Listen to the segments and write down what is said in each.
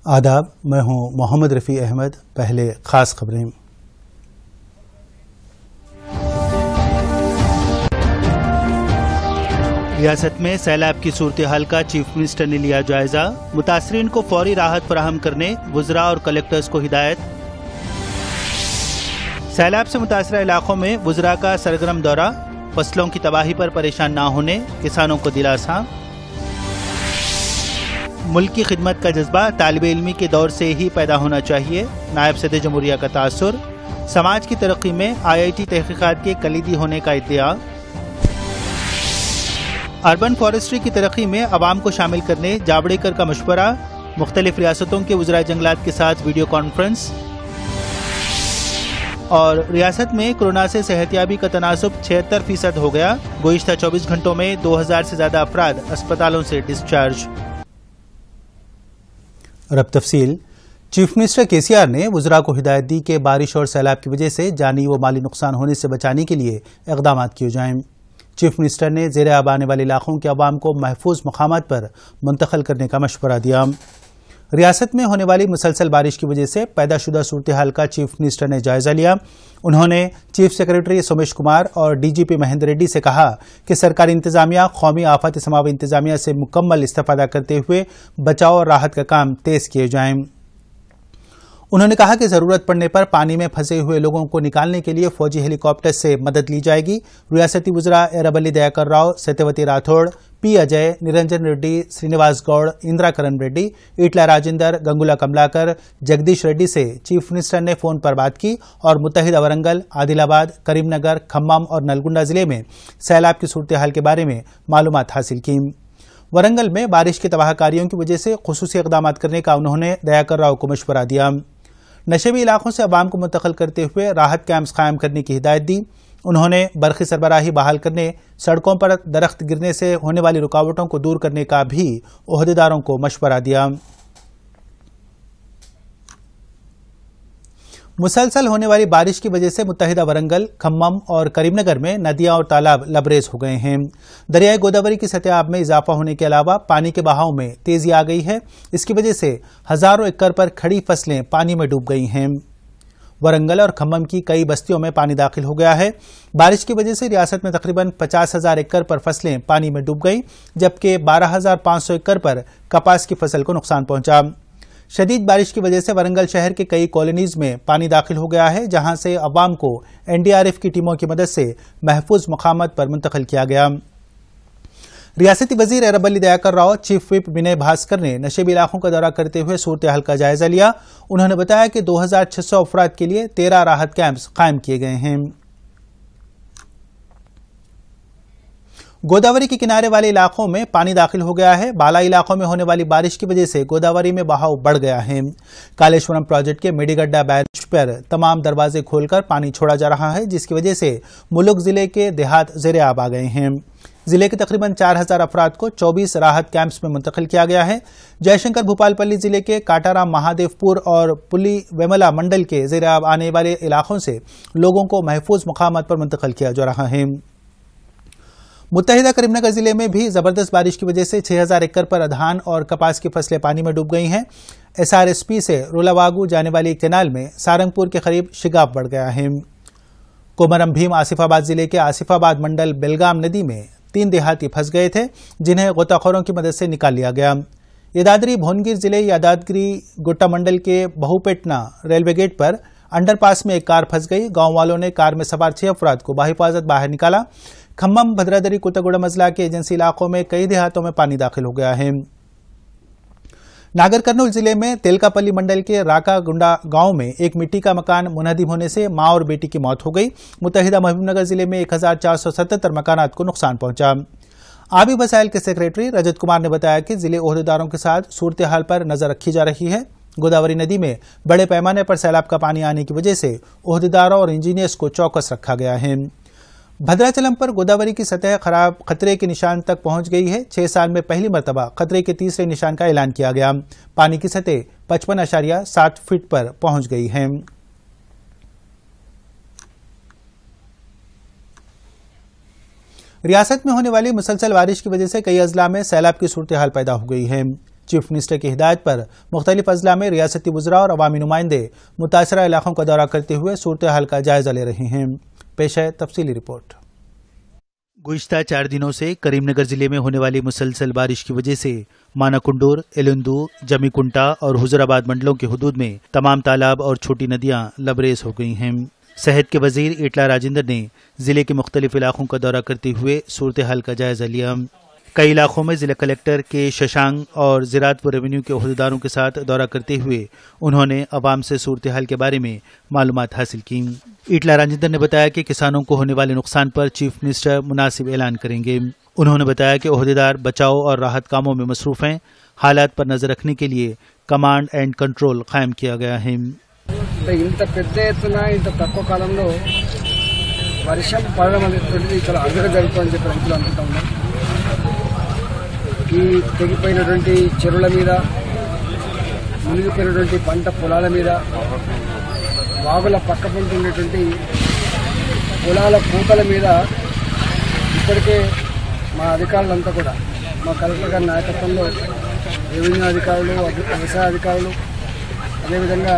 آداب، میں ہوں محمد رفیع احمد۔ پہلے خاص خبریں۔ ریاست میں سیلاب کی صورتحال کا چیف منسٹر نے لیا جائزہ، متاثرین کو فوری راحت فراہم کرنے وزراء اور کلکٹرز کو ہدایت۔ سیلاب سے متاثرہ علاقوں میں وزراء کا سرگرم دورہ، فصلوں کی تباہی پر پریشان نہ ہونے کسانوں کو دلاسا۔ ملک کی خدمت کا جذبہ طالب علمی کے دور سے ہی پیدا ہونا چاہیے، نائب صدر جمہوریہ کا تاثر۔ سماج کی ترقی میں IIT تحقیقات کے کلیدی ہونے کا ادعا۔ اربن فارسٹری کی ترقی میں عوام کو شامل کرنے جاوڈیکر کا مشورہ، مختلف ریاستوں کے وزراء جنگلات کے ساتھ ویڈیو کانفرنس۔ اور ریاست میں کورونا سے صحتیابی کا تناسب 76% ہو گیا، گزشتہ 24 گھنٹوں میں 2000 سے زیادہ افراد اسپتالوں سے ڈسچارج۔ اور اب تفصیل۔ چیف منسٹر KCR نے وزراء کو ہدایت دی کہ بارش اور سیلاب کی وجہ سے جانی و مالی نقصان ہونے سے بچانے کے لیے اقدامات کیے جائیں۔ چیف منسٹر نے زیر آب آنے والے علاقوں کے عوام کو محفوظ مقامات پر منتقل کرنے کا مشورہ دیا۔ ریاست میں ہونے والی مسلسل بارش کی وجہ سے پیدا شدہ صورتحال کا چیف منسٹر نے جائزہ لیا۔ انہوں نے چیف سیکرٹری سومیش کمار اور DGP مہندر ریڈی سے کہا کہ سرکاری انتظامیہ قومی آفات سماوی انتظامیہ سے مکمل استفادہ کرتے ہوئے بچاؤ اور راحت کا کام تیز کیے جائیں۔ انہوں نے کہا کہ ضرورت پڑنے پر پانی میں پھنسے ہوئے لوگوں کو نکالنے کے لیے فوجی ہیلی کاپٹر سے مدد لی جائے گی۔ ریاستی وزراء ایرابلی دیاکر راؤ، ستیوتی راتھوڑ، P. اجے، نرنجن ریڈی، سرینواس گوڑ، اندرا کرن ریڈی، ایٹلا راجندر، گنگولا کملاکر، جگدیش ریڈی سے چیف منسٹر نے فون پر بات کی اور متحدہ ورنگل، عادل آباد، کریم نگر، کھمم اور نلگنڈا ضلع میں سیلاب کی صورتحال کے بارے میں معلومات حاصل کی۔ ورنگل میں بارش کی تباہ کاریوں کی وجہ سے خصوصی اقدامات کرنے کا انہوں نے دیاکر راؤ کو مشورہ دیا۔ نشیبی علاقوں سے عوام کو منتقل کرتے ہوئے راحت کیمپس قائم کرنے کی ہدایت دی۔ انہوں نے برقی سربراہی بحال کرنے، سڑکوں پر درخت گرنے سے ہونے والی رکاوٹوں کو دور کرنے کا بھی عہدیداروں کو مشورہ دیا۔ مسلسل ہونے والی بارش کی وجہ سے متحدہ ورنگل، کھمم اور کریم نگر میں ندیاں اور تالاب لبریز ہو گئے ہیں۔ دریائے گوداوری کی سطح آب میں اضافہ ہونے کے علاوہ پانی کے بہاؤ میں تیزی آ گئی ہے۔ اس کی وجہ سے ہزاروں ایکڑ پر کھڑی فصلیں پانی میں ڈوب گئی ہیں۔ ورنگل اور کھمم کی کئی بستیوں میں پانی داخل ہو گیا ہے۔ بارش کی وجہ سے ریاست میں تقریباً 50,000 ایکڑ پر فصلیں پانی میں ڈوب گئیں، جبکہ 12,500 ایکڑ پر کپاس کی فصل کو نقصان پہنچا۔ شدید بارش کی وجہ سے ورنگل شہر کے کئی کالونیز میں پانی داخل ہو گیا ہے، جہاں سے عوام کو NDRF کی ٹیموں کی مدد سے محفوظ مقامات پر منتقل کیا گیا۔ ریاستی وزیر ایرابلی دیاکر راؤ، چیف وپ ونے بھاسکر نے نشیبی علاقوں کا دورہ کرتے ہوئے صورتحال کا جائزہ لیا۔ انہوں نے بتایا کہ 2600 افراد کے لیے 13 راحت کیمپس قائم کیے گئے ہیں۔ گوداوری کے کنارے والے علاقوں میں پانی داخل ہو گیا ہے۔ بالائی علاقوں میں ہونے والی بارش کی وجہ سے گوداوری میں بہاؤ بڑھ گیا ہے۔ کالیشورم پروجیکٹ کے میڈیگڈا بیرج پر تمام دروازے کھول کر پانی چھوڑا جا رہا ہے، جس کی وجہ سے ملک ضلع کے دیہات زیر آب آ گئے ہیں۔ ضلع کے تقریباً 4000 افراد کو 24 راحت کیمپس میں منتقل کیا گیا ہے۔ جے شنکر بھوپال پلی ضلع کے کاٹارام، مہادیو پور اور پلی ویملا منڈل کے زیر آب آنے والے علاقوں سے لوگوں کو محفوظ مقامات پر منتقل کیا جا رہا ہے۔ متحدہ کریم نگر ضلع میں بھی زبردست بارش کی وجہ سے 6000 ایکڑ پر دھان اور کپاس کی فصلیں پانی میں ڈوب گئی ہیں۔ SRSP سے رولاواگو جانے والی کینال میں سارنگپور کے قریب شگاف بڑھ گیا ہے۔ کومرم بھیم آصف آباد ضلع کے آصف آباد منڈل بیلگام ندی میں 3 دیہاتی پھنس گئے تھے، جنہیں غوطہ خوروں کی مدد سے نکال لیا گیا۔ یدادری بھونگیر ضلع یادادگری گٹا منڈل کے بہوپیٹنا ریلوے گیٹ پر انڈر پاس میں ایک کار پھنس گئی۔ گاؤں والوں نے کار میں سوار 6 افراد کو بحفاظت باہر نکالا۔ کھمم، بھدرادری، کوتاگوڑم اضلاع کے ایجنسی علاقوں میں کئی دیہاتوں میں پانی داخل ہو گیا ہے۔ ناگر کرنول ضلع میں تیلکا پلی منڈل کے راکا گنڈا گاؤں میں ایک مٹی کا مکان منہدم ہونے سے ماں اور بیٹی کی موت ہو گئی۔ متحدہ محبوب نگر ضلع میں 1477 مکانات کو نقصان پہنچا۔ آبی وسائل کے سیکریٹری رجت کمار نے بتایا کہ ضلع عہدیداروں کے ساتھ صورتحال پر نظر رکھی جا رہی ہے۔ گوداوری ندی میں بڑے پیمانے پر سیلاب کا پانی آنے کی وجہ سے عہدیداروں اور انجینئرز کو چوکس رکھا گیا ہے۔ بھدراچلم پر گوداوری کی سطح خطرے کے نشان تک پہنچ گئی ہے۔ 6 سال میں پہلی مرتبہ خطرے کے تیسرے نشان کا اعلان کیا گیا۔ پانی کی سطح 55.7 فٹ پر پہنچ گئی ہے۔ ریاست میں ہونے والی مسلسل بارش کی وجہ سے کئی اضلاع میں سیلاب کی صورتحال پیدا ہو گئی ہے۔ چیف منسٹر کی ہدایت پر مختلف اضلاع میں ریاستی وزراء اور عوامی نمائندے متاثرہ علاقوں کا دورہ کرتے ہوئے صورتحال کا جائزہ لے رہے ہیں۔ پیش ہے تفصیلی رپورٹ۔ گزشتہ 4 دنوں سے کریم نگر ضلع میں ہونے والی مسلسل بارش کی وجہ سے ماناکنڈور، ایلندو، جمی کنٹا اور حضور آباد منڈلوں کے حدود میں تمام تالاب اور چھوٹی ندیاں لبریز ہو گئی ہیں۔ صحت کے وزیر ایٹلا راجندر نے ضلع کے مختلف علاقوں کا دورہ کرتے ہوئے صورتحال کا جائزہ لیا۔ کئی علاقوں میں ضلع کلکٹر کے ششانک اور زراعت و ریونیو کے عہدیداروں کے ساتھ دورہ کرتے ہوئے انہوں نے عوام سے صورتحال کے بارے میں معلومات حاصل کی۔ ایٹلا راجندر نے بتایا کہ کسانوں کو ہونے والے نقصان پر چیف منسٹر مناسب اعلان کریں گے۔ انہوں نے بتایا کہ عہدیدار بچاؤ اور راحت کاموں میں مصروف ہیں۔ حالات پر نظر رکھنے کے لیے کمانڈ اینڈ کنٹرول قائم کیا گیا ہے۔ ఇంత పెద్ద ఎత్తున ఇంత తక్కువ కాలంలో వర్షం పడడం అనేటువంటిది చాలా అరుదుగా జరుగుతుందని చెప్పి రైతులు అనుకుంటా ఉన్నారు। ఈ తెగిపోయినటువంటి చెరువుల మీద, మునిగిపోయినటువంటి పంట పొలాల మీద, వాగుల పక్క పంట ఉన్నటువంటి పొలాల పూతల మీద ఇప్పటికే మా అధికారులంతా కూడా మా కలెక్టర్ గారి నాయకత్వంలో రెవెన్యూ అధికారులు, వ్యవసాయ అధికారులు, అదేవిధంగా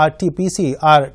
RT-PCR